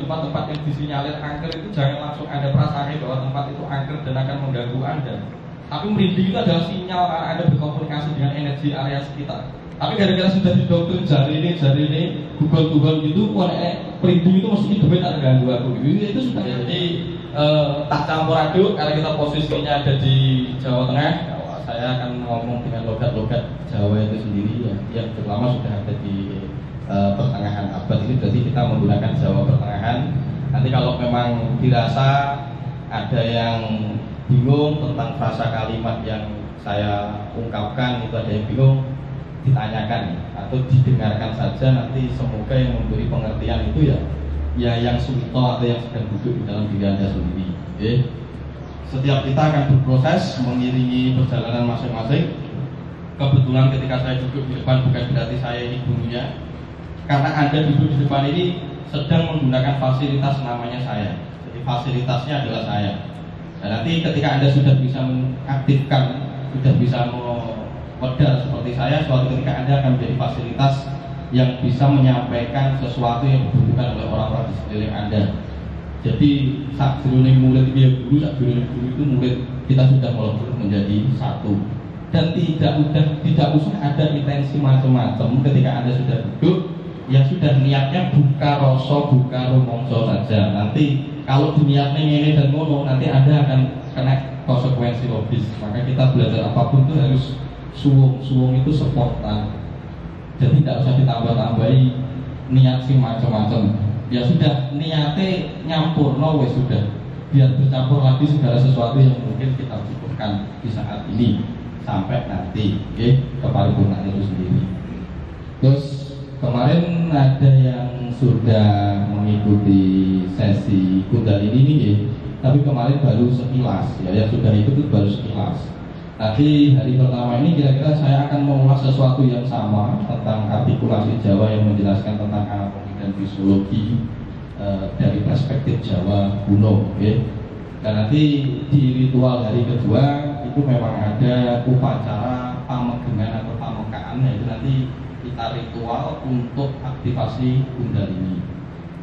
tempat-tempat yang disinyalir angker itu jangan langsung ada prasangka bahwa tempat itu angker dan akan mengganggu Anda. Tapi merinding itu adalah sinyal karena Anda berkomunikasi dengan energi area sekitar. Tapi gara-gara sudah didoktrin jari ini, Google gitu, merinding itu mesti demi tak ganggu aku. Itu sudah jadi tak campur aduk karena kita posisinya ada di Jawa Tengah. Saya akan ngomong dengan logat-logat Jawa itu sendiri ya, yang terutama sudah ada di pertengahan abad ini, berarti kita menggunakan Jawa pertengahan. Nanti kalau memang dirasa ada yang bingung tentang frasa kalimat yang saya ungkapkan, itu ada yang bingung, ditanyakan atau didengarkan saja, nanti semoga yang memberi pengertian itu ya yang sulto atau yang sedang duduk di dalam diri Anda sendiri. Setiap kita akan berproses mengiringi perjalanan masing-masing. Kebetulan ketika saya duduk di depan bukan berarti saya ini gurunya, karena Anda duduk di depan ini sedang menggunakan fasilitas namanya saya. Jadi fasilitasnya adalah saya. Dan nanti ketika Anda sudah bisa mengaktifkan, sudah bisa modal seperti saya, suatu ketika Anda akan menjadi fasilitas yang bisa menyampaikan sesuatu yang dibutuhkan oleh orang-orang di sekeliling Anda. Jadi saat jroning murid dia guru, saat jroning guru itu murid, kita sudah melebur menjadi satu. Dan tidak usah ada intensi macam-macam ketika Anda sudah duduk. Ya sudah, niatnya buka rasa, buka rumongso saja. Nanti kalau diniatnya ini dan ngono, nanti Anda akan kena konsekuensi logis. Maka kita belajar apapun itu harus suwung itu spontan. Jadi tidak usah ditambah-tambahi niat sih macam-macam. Ya sudah, niatnya nyampur, wes sudah. Biar bercampur lagi segala sesuatu yang mungkin kita butuhkan di saat ini sampai nanti, ke paripurna itu sendiri. Terus kemarin ada yang sudah mengikuti sesi Kundalini ini, tapi kemarin baru sekilas, ya yang sudah ikut baru sekilas. Nanti hari pertama ini kira-kira saya akan mengulas sesuatu yang sama tentang artikulasi Jawa yang menjelaskan tentang anatomi dan fisiologi dari perspektif Jawa kuno. Dan nanti di ritual hari kedua itu memang ada upacara pamegengan atau pamekaan, yaitu nanti kita ritual untuk aktivasi Kundalini.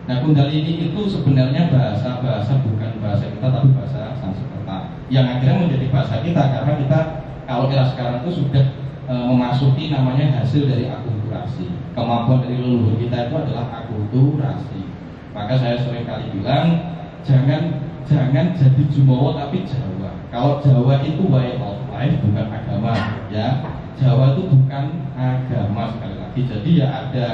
Nah, Kundalini itu sebenarnya bahasa bukan bahasa kita, tapi bahasa Sanskerta yang akhirnya menjadi bahasa kita karena kita kalau era sekarang itu sudah memasuki namanya hasil dari akulturasi. Kemampuan dari leluhur kita itu adalah akulturasi. Maka saya sering kali bilang jangan jadi Jumawa tapi Jawa. Kalau Jawa itu way of life bukan agama, ya. Jawa itu bukan agama sekali lagi. Jadi ya ada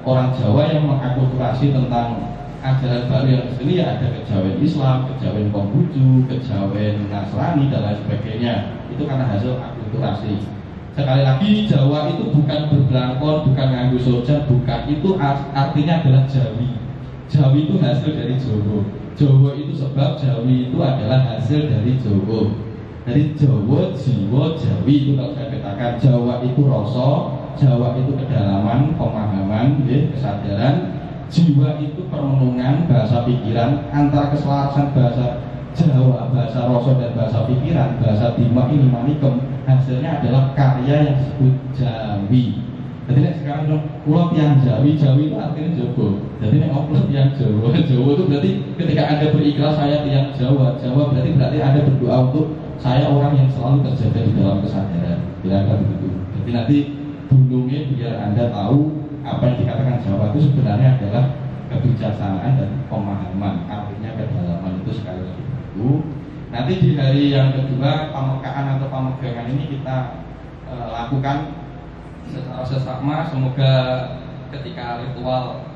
orang Jawa yang mengakulturasi tentang ajaran baru yang di sini, ya ada kejawen Islam, kejawen Konghucu, kejawen Nasrani dan lain sebagainya. Itu karena hasil akulturasi. Sekali lagi Jawa itu bukan berbelangkon, bukan nganggo soja, bukan, itu artinya adalah Jawi. Jawi itu hasil dari Jawa. Jawa itu sebab Jawi itu adalah hasil dari Jawa. Dari Jawa, Jiwa, Jawi itu kalau saya katakan Jawa itu rasa, Jawa itu kedalaman, pemahaman, kesadaran. Jiwa itu permenungan, bahasa pikiran. Antara keselarasan bahasa Jawa, bahasa rasa dan bahasa pikiran, bahasa dima ini manikem, hasilnya adalah karya yang disebut Jawi. Jadi sekarang pulau tiang Jawi, Jawi itu artinya Jawa. Jadi pulau tiang Jawa, Jawa itu berarti ketika Anda berikhlas saya tiang Jawa, Jawa berarti Anda berdoa untuk saya orang yang selalu terjaga di dalam kesadaran. Kira-kira begitu. Jadi nanti bundungnya biar Anda tahu apa yang dikatakan Jawa itu sebenarnya adalah kebijaksanaan dan pemahaman, artinya kedalaman itu sekali lagi itu. Nanti di hari yang kedua pamekaan atau pamegangan ini kita lakukan secara sesama. Semoga ketika ritual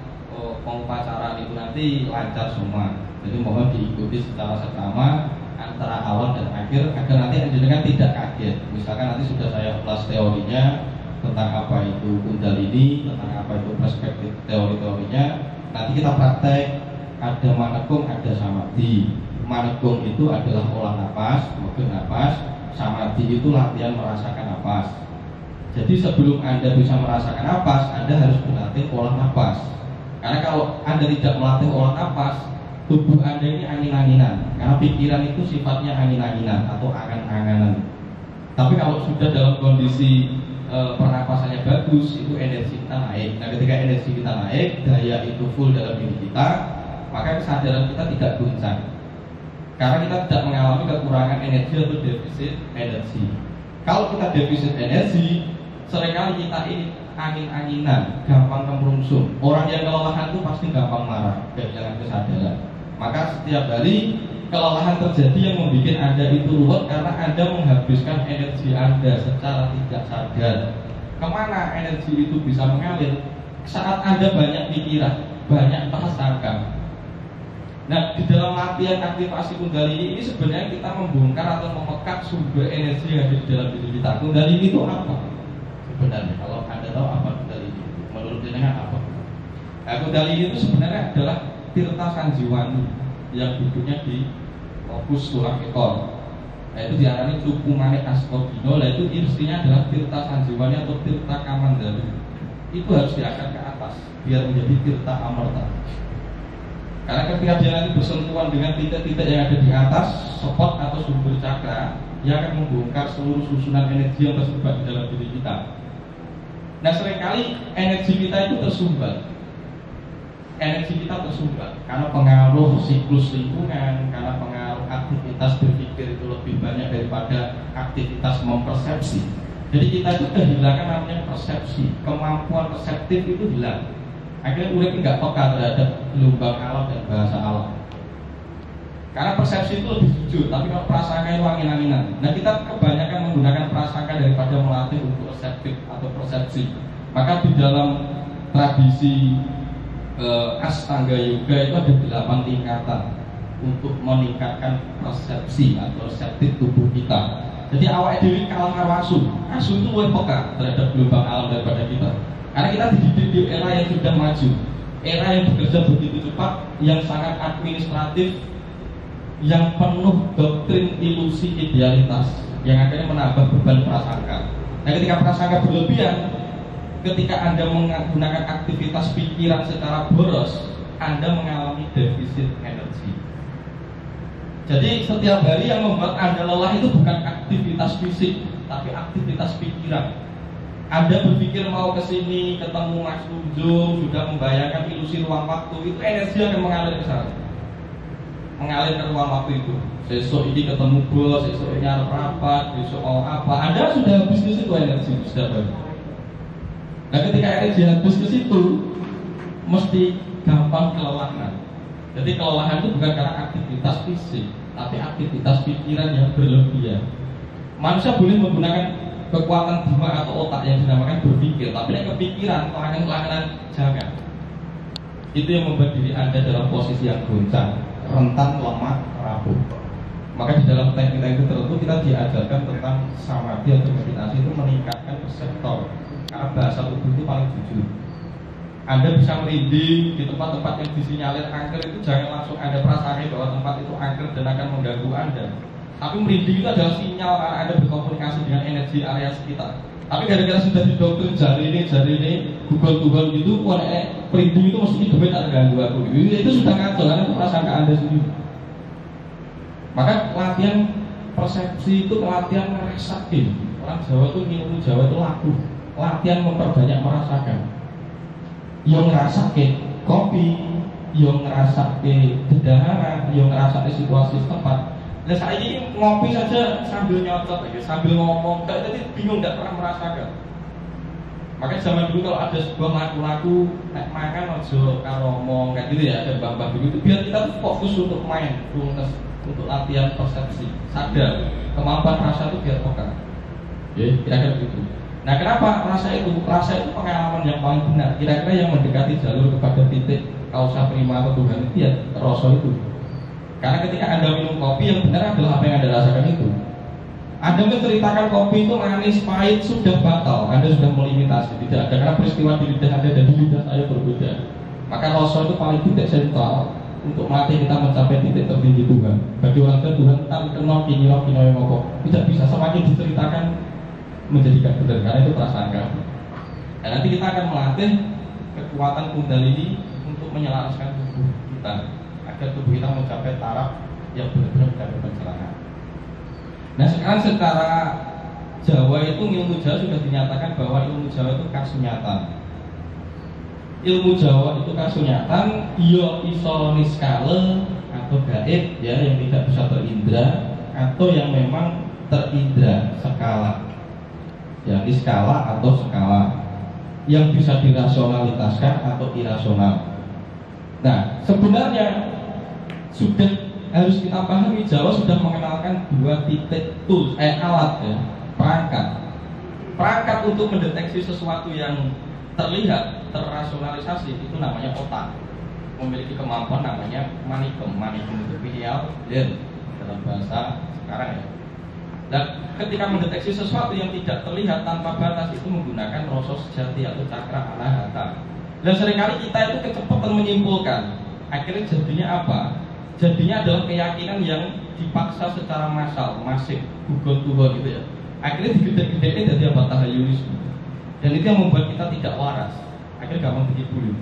pengupacaraan itu nanti lancar semua. Jadi mohon diikuti secara seksama antara awal dan akhir agar nanti jenengan tidak kaget. Misalkan nanti sudah saya ulas teorinya tentang apa itu Kundalini, tentang apa itu perspektif teori-teorinya. Nanti kita praktek, ada manekung, ada samadhi. Manekung itu adalah olah napas, megang napas. Samadhi itu latihan merasakan napas. Jadi sebelum Anda bisa merasakan napas, Anda harus berlatih olah napas. Karena kalau Anda tidak melatih olah napas, tubuh Anda ini angin-anginan. Karena pikiran itu sifatnya angin-anginan atau angan-anganan. Tapi kalau sudah dalam kondisi pernapasannya bagus, itu energi kita naik. Nah, ketika energi kita naik, daya itu full dalam diri kita, maka kesadaran kita tidak goncang. Karena kita tidak mengalami kekurangan energi atau defisit energi. Kalau kita defisit energi, seringkali kita ini angin-anginan, gampang kemerungsung. Orang yang kelelahan itu pasti gampang marah, kehilangan kesadaran. Maka setiap hari kelelahan terjadi yang membuat Anda itu ruwet karena Anda menghabiskan energi Anda secara tidak sadar. Kemana energi itu bisa mengalir? Saat Anda banyak pikiran, banyak prasangka. Nah, di dalam latihan aktivasi Kundalini ini sebenarnya kita membongkar atau memekat sumber energi yang ada di dalam diri kita. Kundalini itu apa? Sebenarnya, kalau Anda tahu apa Kundalini itu, menurut jenengan apa? Nah, Kundalini itu sebenarnya adalah Tirta Sanjiwani yang duduknya di lokus tulang ekor. Nah, itu diarani Cupu Manik Astogino. Nah, itu artinya adalah Tirta Sanjiwani atau Tirta Kamandali. Itu harus diangkat ke atas biar menjadi Tirta Amerta. Karena ketika dia nanti bersentuhan dengan titik-titik yang ada di atas spot atau sumber cakra, dia akan membongkar seluruh susunan energi yang tersebar di dalam diri kita. Nah, seringkali energi kita itu tersumbat. Energi kita tersumbat karena pengaruh siklus lingkungan, karena pengaruh aktivitas berpikir itu lebih banyak daripada aktivitas mempersepsi. Jadi kita itu kehilangan namanya persepsi, kemampuan perseptif itu hilang. Akhirnya urip nggak peka terhadap gelombang alam dan bahasa alam. Karena persepsi itu lebih jujur, tapi kalau prasangka itu angin-anginan. Nah, kita kebanyakan menggunakan prasangka daripada melatih untuk reseptif atau persepsi. Maka di dalam tradisi Astanga Yoga itu ada 8 tingkatan untuk meningkatkan persepsi atau reseptif tubuh kita. Jadi awak dewi kalah asu itu lebih peka terhadap gelombang alam daripada kita. Karena kita dididik di era yang sudah maju, era yang bekerja begitu cepat, yang sangat administratif, yang penuh doktrin ilusi idealitas, yang akhirnya menambah beban prasangka. Nah, ketika prasangka berlebihan, ketika Anda menggunakan aktivitas pikiran secara boros, Anda mengalami defisit energi. Jadi setiap hari yang membuat Anda lelah itu bukan aktivitas fisik, tapi aktivitas pikiran. Anda berpikir mau ke sini, ketemu Mas Tunjung, sudah membayangkan ilusi ruang waktu, itu energi akan mengalir ke sana. Mengalir ke ruang waktu itu. Besok ini ketemu bos, besok ini harus rapat, besok mau apa. Anda sudah habis ke situ energi, sudah baru. Nah, ketika energi habis ke situ, mesti gampang kelelahan. Jadi kelelahan itu bukan karena aktivitas fisik, tapi aktivitas pikiran yang berlebihan. Manusia boleh menggunakan kekuatan dima atau otak yang dinamakan berpikir, tapi yang kepikiran, kelelahan jangan. Itu yang membuat diri Anda dalam posisi yang goncang, rentan, lemah, rapuh. Maka di dalam teknik-teknik tertentu kita diajarkan tentang samadhi atau meditasi itu meningkatkan reseptor. Karena bahasa tubuh itu paling jujur. Anda bisa merinding di tempat-tempat yang disinyalir angker itu, jangan langsung Anda perasaan bahwa tempat itu angker dan akan mengganggu Anda. Tapi merinding itu adalah sinyal karena Anda berkomunikasi dengan energi area sekitar. Tapi gara-gara sudah didoktrin jari ini, Google gitu, merinding itu mesti demit tak ganggu aku. Itu sudah ngaco karena itu prasangka Anda sendiri. Maka latihan persepsi itu latihan ngerasain. Orang Jawa itu, ilmu Jawa itu laku. Latihan memperbanyak merasakan. Yang ngerasake kopi, yang ngerasake dedahara, yang ngerasake situasi setempat. Nah, saya ini ngopi saja sambil nyotot, sambil ngomong, jadi bingung, tidak pernah merasakan. Makanya zaman dulu kalau ada sebuah lagu-lagu makan ojo karo ngomong kayak gitu ya, ada mbah-mbah begitu, biar kita tuh fokus untuk main, untuk latihan persepsi, sadar kemampuan rasa itu biar peka. Ya, kira-kira begitu. Nah, kenapa rasa itu? Rasa itu pengalaman yang paling benar. Kira-kira yang mendekati jalur kepada titik kausa prima atau Tuhan itu ya rasa itu. Karena ketika Anda minum kopi, yang benar adalah apa yang Anda rasakan itu. Anda menceritakan kopi itu manis, pahit, sudah batal. Anda sudah melimitasi, tidak ada. Karena peristiwa di lidah Anda dan di lidah saya berbeda. Maka rasa itu paling titik sentral untuk melatih kita mencapai titik tertinggi Tuhan. Bagi orang Tuhan, tak kenal kini yang ngomong. Tidak bisa semakin diceritakan menjadikan benar, karena itu prasangka. Dan nanti kita akan melatih kekuatan Kundalini untuk menyelaraskan tubuh kita, agar tubuh kita mencapai taraf yang benar-benar mencapai pencerahan. Nah, sekarang secara Jawa itu ilmu Jawa sudah dinyatakan bahwa ilmu Jawa itu kasunyatan. ilmu Jawa itu kasunyatan yo iso niskala atau gaib ya, yang tidak bisa terindra atau yang memang terindra skala ya, niskala atau skala yang bisa dirasionalitaskan atau irasional. Nah sebenarnya sudah harus kita pahami, Jawa sudah mengenalkan dua titik tools, alat ya, perangkat untuk mendeteksi sesuatu yang terlihat, terrasionalisasi, itu namanya otak, memiliki kemampuan namanya manikum itu visual dalam bahasa sekarang ya. Dan ketika mendeteksi sesuatu yang tidak terlihat tanpa batas itu menggunakan rasa sejati atau cakra anahata. Dan seringkali kita itu kecepatan menyimpulkan, akhirnya jadinya apa? Jadinya adalah keyakinan yang dipaksa secara massal, masif, gugon gitu ya. Akhirnya digede-gedein jadi apa? Tahayulisme. Dan itu yang membuat kita tidak waras. Akhirnya gampang dikibulin.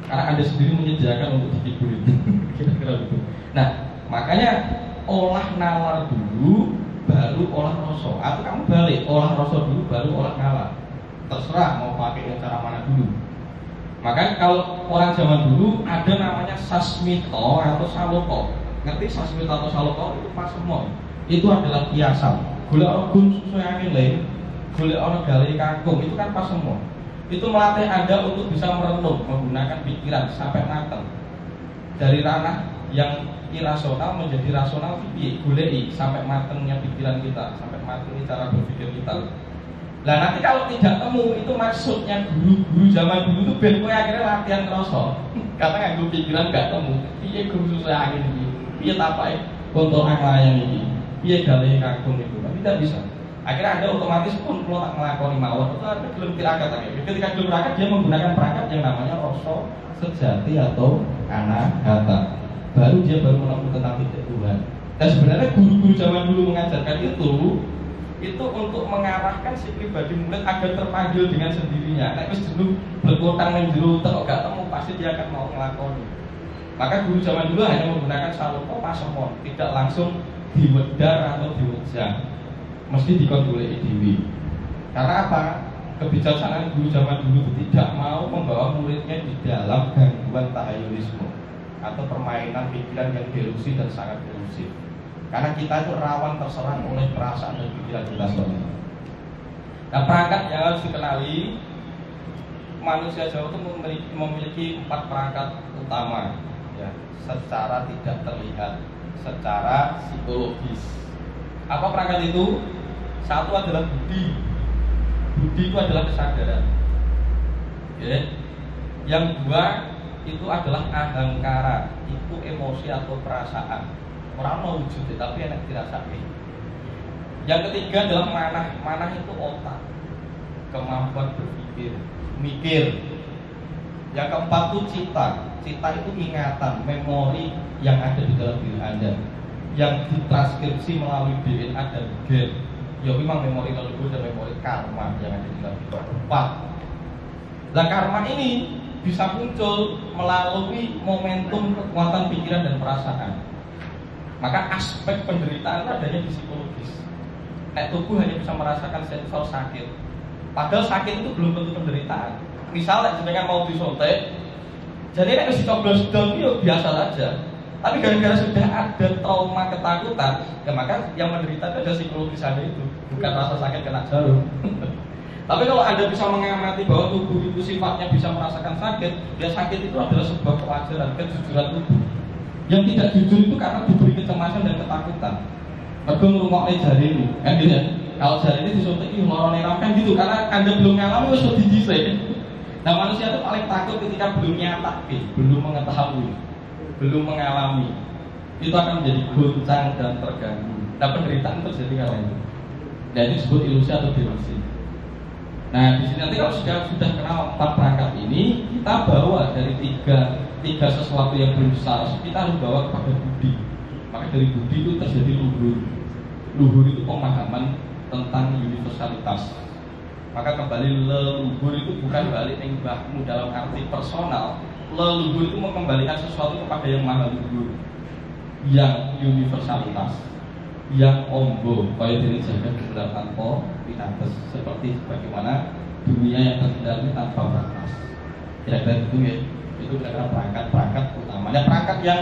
Karena Anda sendiri menyediakan untuk dikibulin. Kira-kira gitu. Nah, makanya olah nalar dulu, baru olah rasa. Atau kamu balik, olah rasa dulu, baru olah nalar. Terserah mau pakai cara mana dulu. Makanya kalau orang zaman dulu ada namanya sasmito atau saloko. Ngerti sasmito atau saloko itu pasemon. Itu adalah kiasan. Gula orang gun susu angin lain, gula orang gali kangkung itu kan pasemon. Itu melatih Anda untuk bisa merenung menggunakan pikiran sampai matang. Dari ranah yang irasional menjadi rasional, gulai sampai matangnya pikiran kita, sampai matangnya cara berpikir kita. Nah nanti kalau tidak temu, itu maksudnya guru-guru zaman dulu itu ben kowe akhirnya latihan kroso. Karena nganggo pikiran gak temu. Piye guru susah angin iki? Piye tapake kontrol anglayang iki? Piye gale kagum itu? Tidak bisa. Akhirnya Anda otomatis pun kalau tak melakoni mawon itu ada gelem tirakat lagi. Ketika gelem tirakat dia menggunakan perangkat yang namanya rasa sejati atau anahata. Baru dia menemukan tentang titik Tuhan. Dan sebenarnya guru-guru zaman dulu mengajarkan itu untuk mengarahkan si pribadi murid agar terpanggil dengan sendirinya. Nek wis jenuh berkutang ning jero kok gak temu pasti dia akan mau nglakoni. Maka guru zaman dulu hanya menggunakan saloko pasemon, tidak langsung diwedar atau diwejang. Mesti dikon goleki dhewe. Karena apa? Kebijaksanaan guru zaman dulu tidak mau membawa muridnya di dalam gangguan tahayulisme atau permainan pikiran yang delusi dan sangat delusif. Karena kita itu rawan terserang oleh perasaan dan pikiran kita sendiri. Nah, perangkat yang harus dikenali, manusia Jawa itu memiliki 4 perangkat utama, ya, secara tidak terlihat, secara psikologis. Apa perangkat itu? Satu adalah budi. Budi itu adalah kesadaran. Ya. Yang dua itu adalah ahangkara, itu emosi atau perasaan. Orang mau wujud tapi enak dirasakan. Yang ketiga adalah manah. Manah itu otak, kemampuan berpikir, mikir. Yang keempat itu cita. Cita itu ingatan, memori yang ada di dalam diri Anda, yang ditranskripsi melalui DNA dan gen. Ya memang memori leluhur dan memori karma yang ada di dalam diri. Empat. Nah karma ini bisa muncul melalui momentum kekuatan pikiran dan perasaan. Maka aspek penderitaan itu adanya di psikologis. Tubuh hanya bisa merasakan sensor sakit. Padahal sakit itu belum tentu penderitaan. Misalnya jenengan mau disuntik, jadi nek dicoblos dong itu biasa saja. Tapi gara-gara sudah ada trauma ketakutan, ya maka yang menderita itu adalah psikologis Anda itu, bukan rasa sakit kena jarum. Tapi kalau Anda bisa mengamati bahwa tubuh itu sifatnya bisa merasakan sakit, ya sakit itu adalah sebuah kewajaran, kejujuran tubuh. Yang tidak jujur itu karena diberi kecemasan dan ketakutan. Mergo ngrungokne jari ini, kan gitu ya. Kalau jari ini disuntik lorone ramping gitu, karena Anda belum ngalami wis didhisik. Nah, manusia itu paling takut ketika belum nyata, belum mengetahui, belum mengalami. Itu akan menjadi goncang dan terganggu. Nah, penderitaan terjadi karena itu. Dan itu disebut ilusi atau delusi. Nah, di sini nanti kalau sudah kenal 4 perangkat ini, kita bawa dari tiga sesuatu yang belum besar, kita harus bawa kepada budi. Maka dari budi itu terjadi luhur. Luhur itu pemahaman tentang universalitas. Maka kembali leluhur itu bukan balik ning mbahmu dalam arti personal. Leluhur itu mengembalikan sesuatu kepada yang maha luhur, yang universalitas, yang ombo, kaya dene jagat gelar tanpa pinates, seperti bagaimana dunia yang terkendali tanpa batas. Kira-kira gitu ya. Itu kira-kira perangkat utamanya. Perangkat yang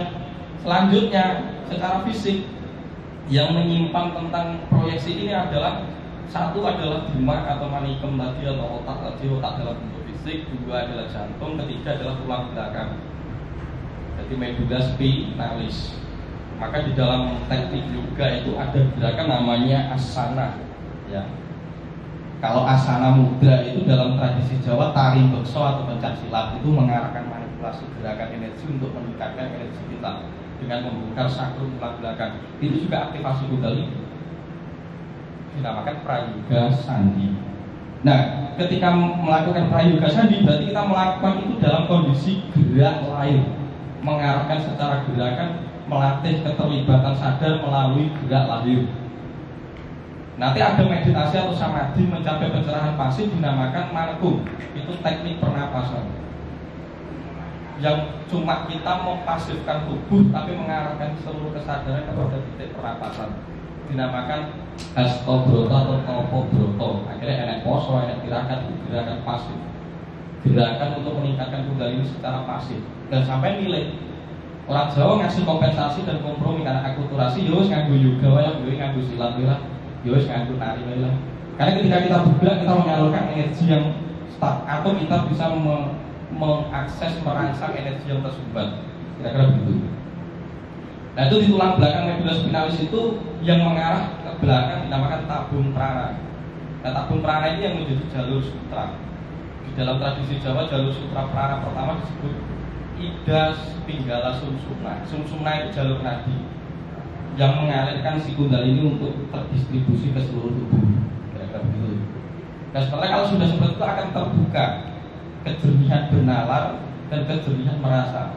selanjutnya secara fisik yang menyimpang tentang proyeksi ini adalah satu adalah dimak atau manikum tadi atau otak tadi, otak dalam bentuk fisik. Dua adalah jantung, ketiga adalah tulang belakang. Jadi medulla spinalis. Maka di dalam teknik yoga itu ada gerakan namanya asana. Ya. Kalau asana mudra itu dalam tradisi Jawa tari bekso atau pencak silat itu mengarahkan manipulasi gerakan energi untuk meningkatkan energi kita dengan membongkar sakrum tulang belakang. Itu juga aktivasi kundalini. Dinamakan prayoga sandi. Nah, ketika melakukan prayoga sandi berarti kita melakukan itu dalam kondisi gerak lain, mengarahkan secara gerakan, melatih keterlibatan sadar melalui gerak lahir. Nanti ada meditasi atau samadhi mencapai pencerahan pasif dinamakan markum. Itu teknik pernapasan yang cuma kita mempasifkan tubuh tapi mengarahkan seluruh kesadaran kepada titik pernapasan. Dinamakan hastobroto atau topobroto. Akhirnya enak poso, enak gerakan pasif, gerakan untuk meningkatkan kundalini secara pasif. Dan sampai nilai orang Jawa ngasih kompensasi dan kompromi karena akulturasi, yowes nganggu yoga wae, yowes nganggu silat wae, yowes nganggu nari wae. Karena ketika kita bergerak kita menyalurkan energi yang stuck atau kita bisa mengakses merangsang energi yang tersumbat. Kira-kira begitu. Nah itu di tulang belakang medulla spinalis itu yang mengarah ke belakang dinamakan tabung prana. Nah tabung prana ini yang menjadi jalur sutra. Di dalam tradisi Jawa jalur sutra prana pertama disebut Ida Pinggala Sumsumna. Sumsumna itu jalur nadi yang mengalirkan si kundalini untuk terdistribusi ke seluruh tubuh. Kira-kira begitu. Nah sebenarnya kalau sudah seperti itu akan terbuka kejernihan bernalar dan kejernihan merasa.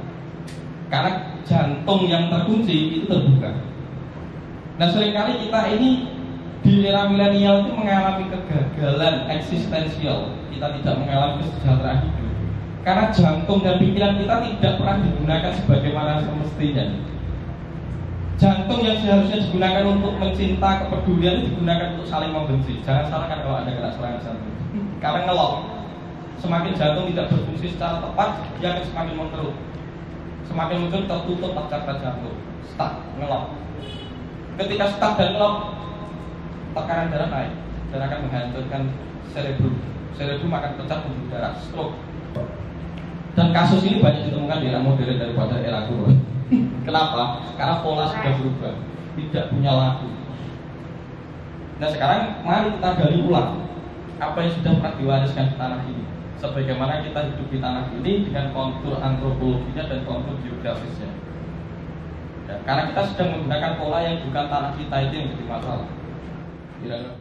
Karena jantung yang terkunci itu terbuka. Nah seringkali kita ini di era milenial itu mengalami kegagalan eksistensial. Kita tidak mengalami kesejahteraan hidup karena jantung dan pikiran kita tidak pernah digunakan sebagaimana semestinya. Jantung yang seharusnya digunakan untuk mencinta, kepedulian itu digunakan untuk saling membenci. Jangan salahkan kalau ada kena serangan jantung. Karena ngelok. Semakin jantung tidak berfungsi secara tepat, dia akan semakin mengerut. Semakin mengerut tertutup cakra jantung. Stuck, ngelok. Ketika stuck dan ngelok, tekanan darah naik dan akan menghancurkan cerebrum. Cerebrum akan pecah pembuluh darah, stroke. Dan kasus ini banyak ditemukan di era modern daripada era kuno. Kenapa? Karena pola sudah berubah, tidak punya laku. Nah sekarang mari kita gali ulang apa yang sudah pernah diwariskan di tanah ini. Sebagaimana kita hidup di tanah ini dengan kontur antropologinya dan kontur geografisnya. Ya, karena kita sedang menggunakan pola yang bukan tanah kita itu yang jadi masalah. Kira-kira.